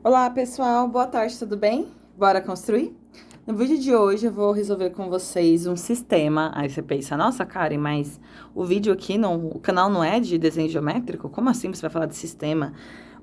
Olá, pessoal. Boa tarde, tudo bem? Bora construir? No vídeo de hoje eu vou resolver com vocês um sistema. Aí você pensa, nossa, Karen, mas o vídeo aqui, o canal não é de desenho geométrico? Como assim você vai falar de sistema?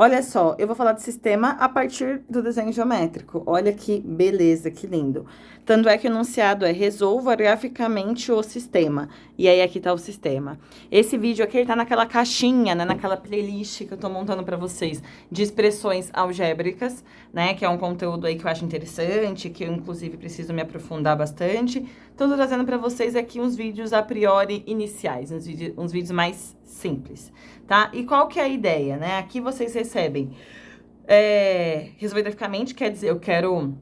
Olha só, eu vou falar de sistema a partir do desenho geométrico. Olha que beleza, que lindo. Tanto é que o enunciado é resolva graficamente o sistema. E aí aqui tá o sistema. Esse vídeo aqui, ele tá naquela caixinha, né, naquela playlist que eu tô montando pra vocês de expressões algébricas, né, que é um conteúdo aí que eu acho interessante, que eu inclusive preciso me aprofundar bastante. Então, tô trazendo pra vocês aqui uns vídeos a priori iniciais, uns vídeos mais simples, tá? E qual que é a ideia, né? Aqui vocês recebem resolver graficamente, quer dizer, eu quero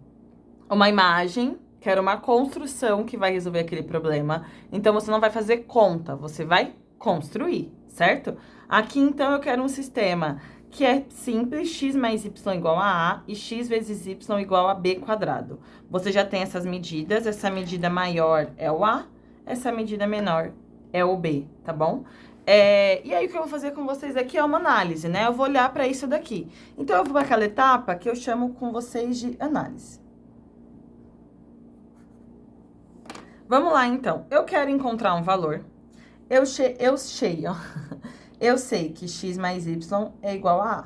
uma imagem, quero uma construção que vai resolver aquele problema. Então, você não vai fazer conta, você vai construir, certo? Aqui, então, eu quero um sistema que é simples, x mais y igual a A e x vezes y igual a B quadrado. Você já tem essas medidas, essa medida maior é o A, essa medida menor é o B, tá bom? E aí, o que eu vou fazer com vocês aqui é uma análise, né? Eu vou olhar para isso daqui. Então, eu vou para aquela etapa que eu chamo com vocês de análise. Vamos lá, então. Eu quero encontrar um valor. Eu sei que x mais y é igual a A.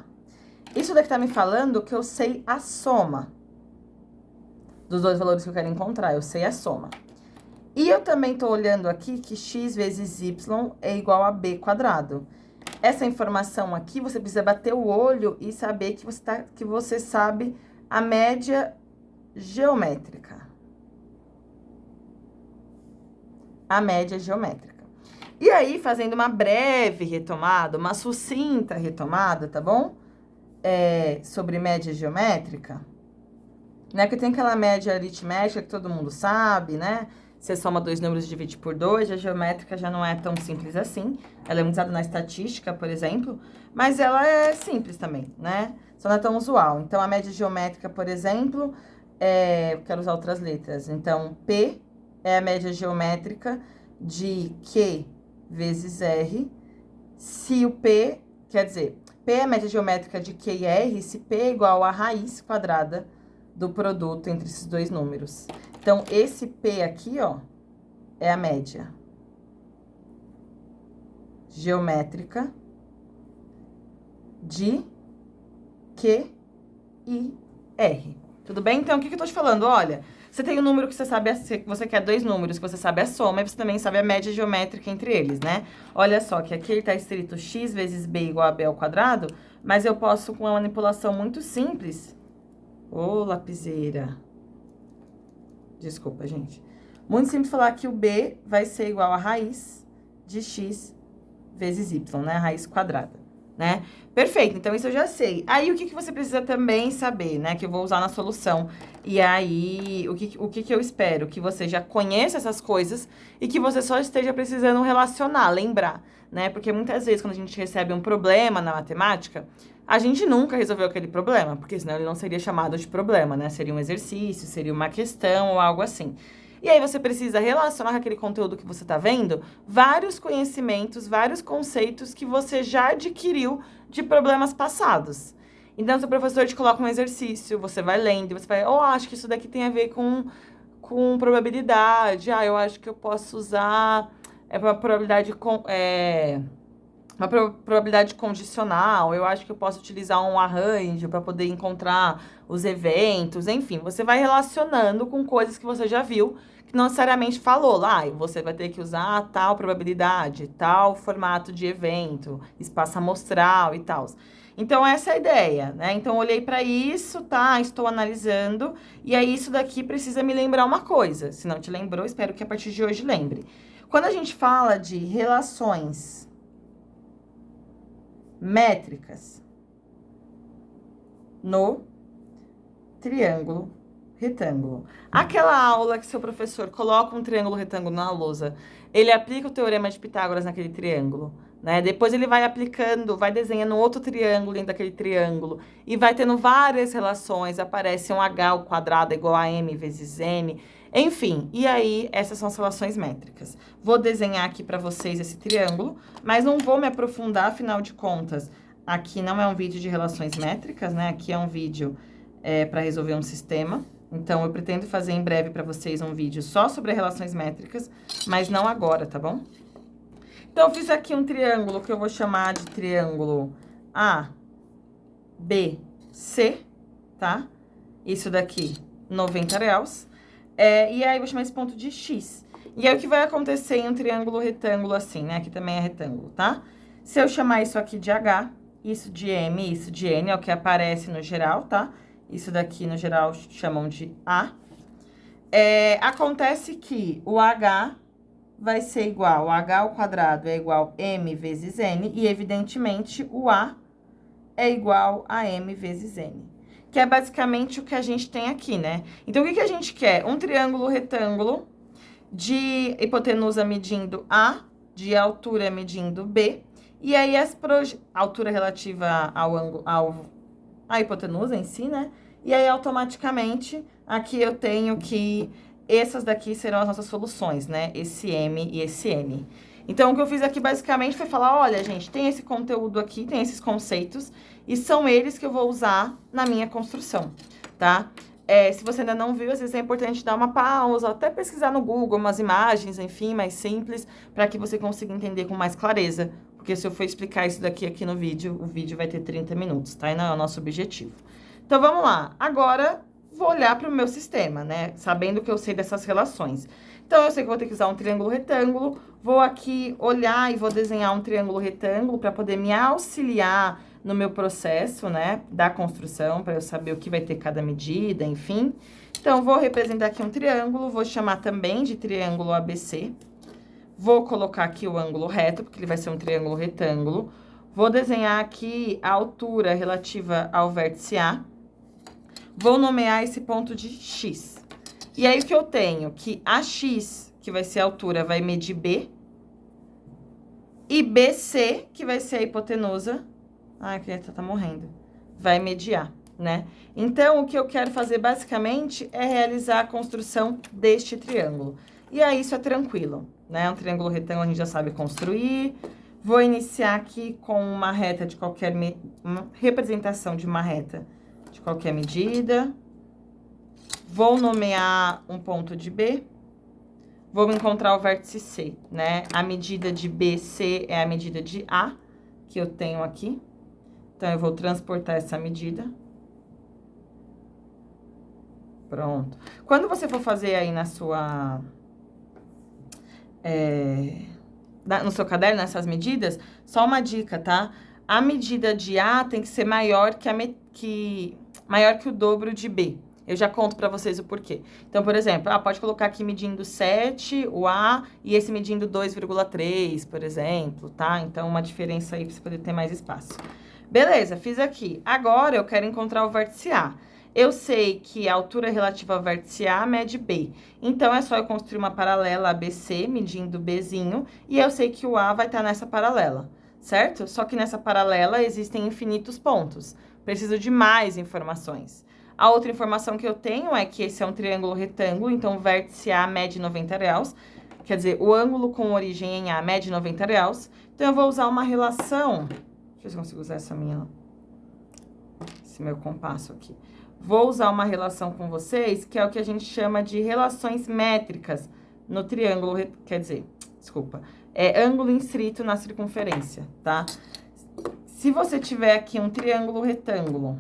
Isso daqui tá me falando que eu sei a soma dos dois valores que eu quero encontrar. Eu sei a soma. E eu também tô olhando aqui que x vezes y é igual a b quadrado. Essa informação aqui, você precisa bater o olho e saber que você sabe a média geométrica. A média geométrica. E aí, fazendo uma breve retomada, uma sucinta retomada, tá bom? Sobre média geométrica, né? Que tem aquela média aritmética que todo mundo sabe, né? Você soma dois números e divide por dois, a geométrica já não é tão simples assim. Ela é muito usada na estatística, por exemplo, mas ela é simples também, né? Só não é tão usual. Então, a média geométrica, por exemplo, eu quero usar outras letras. Então, P é a média geométrica de Q vezes R, se o P, quer dizer, P é a média geométrica de Q e R, se P é igual à raiz quadrada do produto entre esses dois números. Então, esse P aqui, ó, é a média geométrica de Q e R. Tudo bem? Então, o que eu tô te falando? Olha, você tem um número que você sabe, você quer dois números que você sabe a soma, e você também sabe a média geométrica entre eles, né? Olha só, que aqui tá escrito x vezes b igual a b ao quadrado, mas eu posso, com uma manipulação muito simples... Ô, lapiseira. Desculpa, gente. Muito simples falar que o b vai ser igual a raiz de x vezes y, né? A raiz quadrada, né? Perfeito, então isso eu já sei. Aí, o que você precisa também saber, né? Que eu vou usar na solução. E aí, o que eu espero? Que você já conheça essas coisas e que você só esteja precisando relacionar, lembrar, né? Porque muitas vezes, quando a gente recebe um problema na matemática, a gente nunca resolveu aquele problema, porque senão ele não seria chamado de problema, né? Seria um exercício, seria uma questão ou algo assim. E aí você precisa relacionar com aquele conteúdo que você tá vendo vários conhecimentos, vários conceitos que você já adquiriu de problemas passados. Então, se o professor te coloca um exercício, você vai lendo, você vai, acho que isso daqui tem a ver com probabilidade. Eu acho que eu posso usar uma probabilidade probabilidade condicional, eu acho que eu posso utilizar um arranjo para poder encontrar os eventos, enfim, você vai relacionando com coisas que você já viu, que não necessariamente falou lá, você vai ter que usar tal probabilidade, tal formato de evento, espaço amostral e tal. Então, essa é a ideia, né? Então, olhei para isso, tá? Estou analisando, e aí isso daqui precisa me lembrar uma coisa. Se não te lembrou, espero que a partir de hoje lembre. Quando a gente fala de relações métricas no triângulo retângulo. Aquela aula que seu professor coloca um triângulo retângulo na lousa, ele aplica o teorema de Pitágoras naquele triângulo, né? Depois ele vai aplicando, vai desenhando outro triângulo dentro daquele triângulo e vai tendo várias relações, aparece um h ao quadrado igual a m vezes n, enfim, e aí essas são as relações métricas. Vou desenhar aqui para vocês esse triângulo, mas não vou me aprofundar, afinal de contas, Aqui não é um vídeo de relações métricas, né? Aqui é um vídeo para resolver um sistema. Então, eu pretendo fazer em breve para vocês um vídeo só sobre relações métricas, mas não agora, tá bom? Então, eu fiz aqui um triângulo que eu vou chamar de triângulo A, B, C, tá? Isso daqui, 90 graus. E aí, eu vou chamar esse ponto de X. E aí, o que vai acontecer em um triângulo retângulo assim, né? Aqui também é retângulo, tá? Se eu chamar isso aqui de H, isso de M, isso de N, é o que aparece no geral, tá? Isso daqui, no geral, chamam de A. Acontece que o H vai ser igual, o H ao quadrado é igual a M vezes N, e, evidentemente, o A é igual a M vezes N. Que é basicamente o que a gente tem aqui, né? Então, o que a gente quer? Um triângulo retângulo de hipotenusa medindo A, de altura medindo B, e aí a altura relativa ao ângulo, a hipotenusa em si, né? E aí, automaticamente, aqui eu tenho que essas daqui serão as nossas soluções, né? Esse M e esse N. Então, o que eu fiz aqui, basicamente, foi falar, olha, gente, tem esse conteúdo aqui, tem esses conceitos, e são eles que eu vou usar na minha construção, tá? Se você ainda não viu, às vezes é importante dar uma pausa, até pesquisar no Google umas imagens, enfim, mais simples, para que você consiga entender com mais clareza. Porque se eu for explicar isso daqui aqui no vídeo, o vídeo vai ter 30 minutos, tá? E não é o nosso objetivo. Então, vamos lá. Agora, vou olhar para o meu sistema, né? Sabendo que eu sei dessas relações. Então, eu sei que vou ter que usar um triângulo retângulo. Vou aqui olhar e vou desenhar um triângulo retângulo para poder me auxiliar no meu processo, né? Da construção, para eu saber o que vai ter cada medida, enfim. Então, vou representar aqui um triângulo. Vou chamar também de triângulo ABC. Vou colocar aqui o ângulo reto, porque ele vai ser um triângulo retângulo. Vou desenhar aqui a altura relativa ao vértice A. Vou nomear esse ponto de X. E aí, o que eu tenho? Que AX, que vai ser a altura, vai medir B. E BC, que vai ser a hipotenusa. Ai, a criança tá morrendo. Vai mediar, né? Então, o que eu quero fazer, basicamente, é realizar a construção deste triângulo. E aí, isso é tranquilo, né? Um triângulo retângulo a gente já sabe construir. Vou iniciar aqui com uma reta de qualquer... uma representação de uma reta de qualquer medida. Vou nomear um ponto de B. Vou encontrar o vértice C, né? A medida de BC é a medida de A, que eu tenho aqui. Então, eu vou transportar essa medida. Pronto. Quando você for fazer aí na sua... no seu caderno, nessas medidas, só uma dica, tá? A medida de A tem que ser maior maior que o dobro de B. Eu já conto pra vocês o porquê. Então, por exemplo, pode colocar aqui medindo 7, o A, e esse medindo 2,3, por exemplo, tá? Então, uma diferença aí pra você poder ter mais espaço. Beleza, fiz aqui. Agora, eu quero encontrar o vértice A. Eu sei que a altura relativa ao vértice A mede B. Então, é só eu construir uma paralela ABC, medindo Bzinho, e eu sei que o A vai estar nessa paralela, certo? Só que nessa paralela existem infinitos pontos. Preciso de mais informações. A outra informação que eu tenho é que esse é um triângulo retângulo, então o vértice A mede 90 graus. Quer dizer, o ângulo com origem em A mede 90 graus. Então, eu vou usar uma relação... Deixa eu ver se eu consigo usar esse meu compasso aqui. Vou usar uma relação com vocês, que é o que a gente chama de relações métricas no triângulo, quer dizer, desculpa, é ângulo inscrito na circunferência, tá? Se você tiver aqui um triângulo retângulo,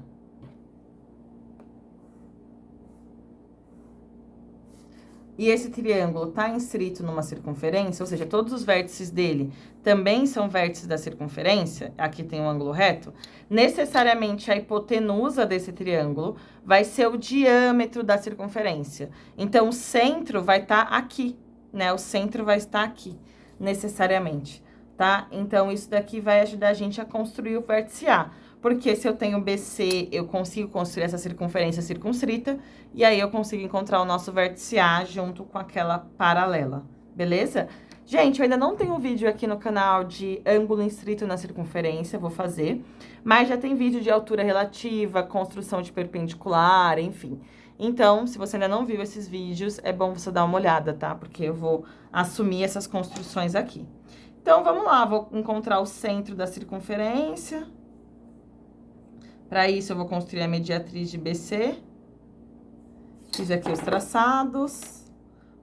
e esse triângulo está inscrito numa circunferência, ou seja, todos os vértices dele também são vértices da circunferência, aqui tem um ângulo reto, necessariamente a hipotenusa desse triângulo vai ser o diâmetro da circunferência. Então, o centro vai estar aqui, né? O centro vai estar aqui, necessariamente, tá? Então, isso daqui vai ajudar a gente a construir o vértice A. Porque se eu tenho BC, eu consigo construir essa circunferência circunscrita, e aí eu consigo encontrar o nosso vértice A junto com aquela paralela, beleza? Gente, eu ainda não tenho vídeo aqui no canal de ângulo inscrito na circunferência, vou fazer, mas já tem vídeo de altura relativa, construção de perpendicular, enfim. Então, se você ainda não viu esses vídeos, é bom você dar uma olhada, tá? Porque eu vou assumir essas construções aqui. Então, vamos lá, vou encontrar o centro da circunferência. Para isso, eu vou construir a mediatriz de BC. Fiz aqui os traçados.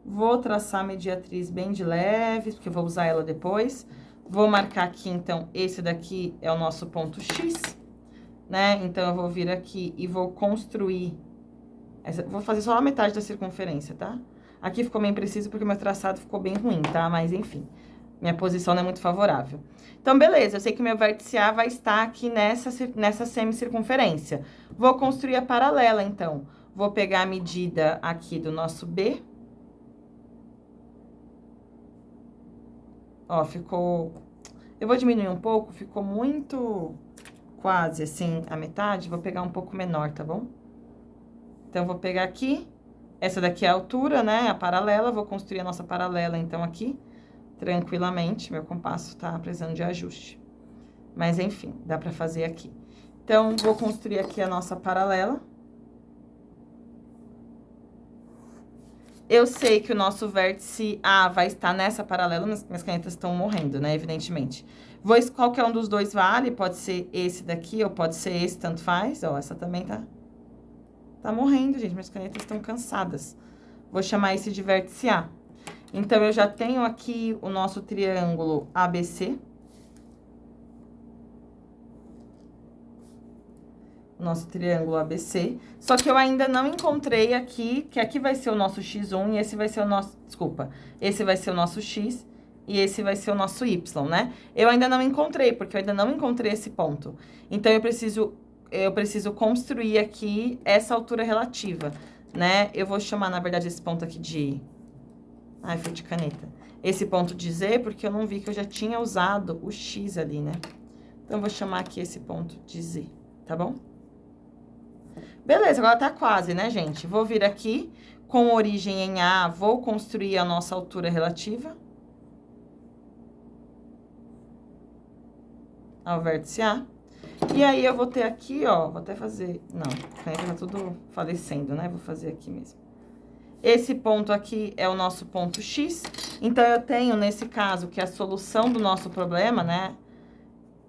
Vou traçar a mediatriz bem de leve, porque eu vou usar ela depois. Vou marcar aqui, então, esse daqui é o nosso ponto X, né? Então, eu vou vir aqui e vou construir... vou fazer só a metade da circunferência, tá? Aqui ficou bem preciso porque o meu traçado ficou bem ruim, tá? Mas, enfim, minha posição não é muito favorável. Então, beleza, eu sei que meu vértice A vai estar aqui nessa semicircunferência. Vou construir a paralela, então. Vou pegar a medida aqui do nosso B. Ó, ficou... Eu vou diminuir um pouco, ficou muito quase assim a metade. Vou pegar um pouco menor, tá bom? Então, vou pegar aqui. Essa daqui é a altura, né? A paralela. Vou construir a nossa paralela, então, aqui. Tranquilamente. Meu compasso tá precisando de ajuste. Mas, enfim, dá pra fazer aqui. Então, vou construir aqui a nossa paralela. Eu sei que o nosso vértice A vai estar nessa paralela, minhas canetas estão morrendo, né, evidentemente. Qualquer um dos dois vale, pode ser esse daqui ou pode ser esse, tanto faz. Ó, essa também tá morrendo, gente, minhas canetas estão cansadas. Vou chamar esse de vértice A. Então, eu já tenho aqui o nosso triângulo ABC. Nosso triângulo ABC. Só que eu ainda não encontrei aqui, que aqui vai ser o nosso X1 e esse vai ser o nosso... Desculpa. Esse vai ser o nosso X e esse vai ser o nosso Y, né? Eu ainda não encontrei, porque eu ainda não encontrei esse ponto. Então, eu preciso construir aqui essa altura relativa, né? Eu vou chamar, na verdade, esse ponto aqui de... Ai, foi de caneta. Esse ponto de Z, porque eu não vi que eu já tinha usado o X ali, né? Então, eu vou chamar aqui esse ponto de Z, tá bom? Beleza, agora tá quase, né, gente? Vou vir aqui, com origem em A, vou construir a nossa altura relativa. Ao vértice A. E aí, eu vou ter aqui, ó, vou até fazer... Não, a caneta tá tudo falecendo, né? Vou fazer aqui mesmo. Esse ponto aqui é o nosso ponto X. Então, eu tenho, nesse caso, que a solução do nosso problema, né?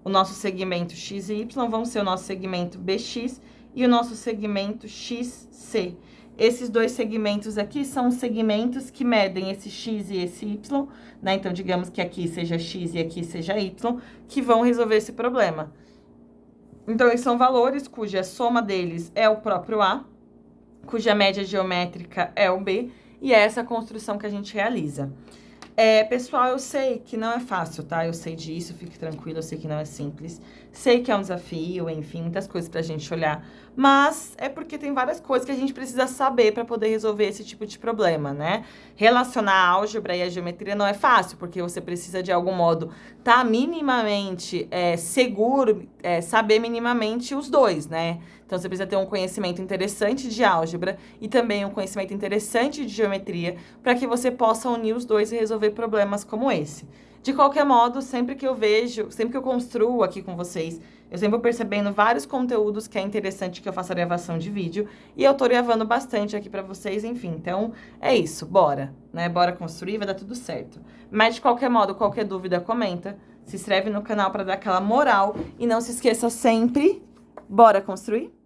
O nosso segmento X e Y vão ser o nosso segmento BX e o nosso segmento XC. Esses dois segmentos aqui são os segmentos que medem esse X e esse Y, né? Então, digamos que aqui seja X e aqui seja Y, que vão resolver esse problema. Então, eles são valores cuja soma deles é o próprio A, cuja média geométrica é o B, e é essa construção que a gente realiza. Pessoal, eu sei que não é fácil, tá? Eu sei disso, fique tranquilo, eu sei que não é simples. Sei que é um desafio, enfim, muitas coisas pra gente olhar. Mas é porque tem várias coisas que a gente precisa saber pra poder resolver esse tipo de problema, né? Relacionar a álgebra e a geometria não é fácil, porque você precisa, de algum modo, tá minimamente seguro, saber minimamente os dois, né? Então, você precisa ter um conhecimento interessante de álgebra e também um conhecimento interessante de geometria para que você possa unir os dois e resolver problemas como esse. De qualquer modo, sempre que eu construo aqui com vocês, eu sempre vou percebendo vários conteúdos que é interessante que eu faça gravação de vídeo e eu tô gravando bastante aqui para vocês, enfim. Então, é isso, bora, né? Bora construir, vai dar tudo certo. Mas, de qualquer modo, qualquer dúvida, comenta, se inscreve no canal para dar aquela moral e não se esqueça sempre, bora construir?